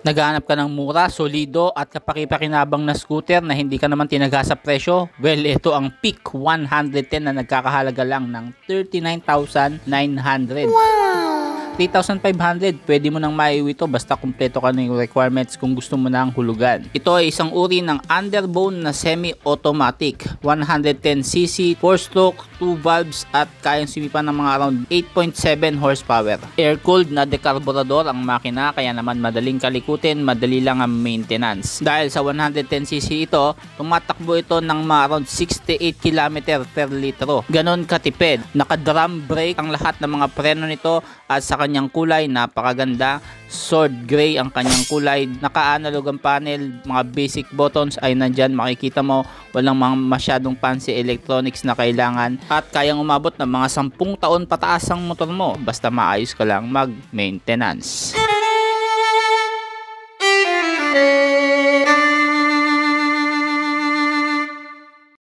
Naghahanap ka ng mura, solido at kapaki-pakinabang na scooter na hindi ka naman tinaga sa presyo? Well, ito ang Peak 110 na nagkakahalaga lang ng 39,900. Wow! 3,500, pwede mo nang maiuwi ito basta kumpleto ka ng requirements kung gusto mo nang hulugan. Ito ay isang uri ng underbone na semi-automatic, 110cc, 4-stroke, 2 valves at kayang sumipan ng mga around 8.7 horsepower. Air-cooled na dekarburador ang makina kaya naman madaling kalikutin, madali lang ang maintenance. Dahil sa 110cc ito, tumatakbo ito ng mga around 68 km per litro. Ganon katipid. Naka-drum brake ang lahat ng mga preno nito at sa kanyang kulay napakaganda. Sword gray ang kanyang kulay. Naka-analog ang panel, mga basic buttons ay nandyan, makikita mo walang mga masyadong fancy electronics na kailangan at kayang umabot ng mga 10 taon pataas ang motor mo basta maayos ka lang mag-maintenance.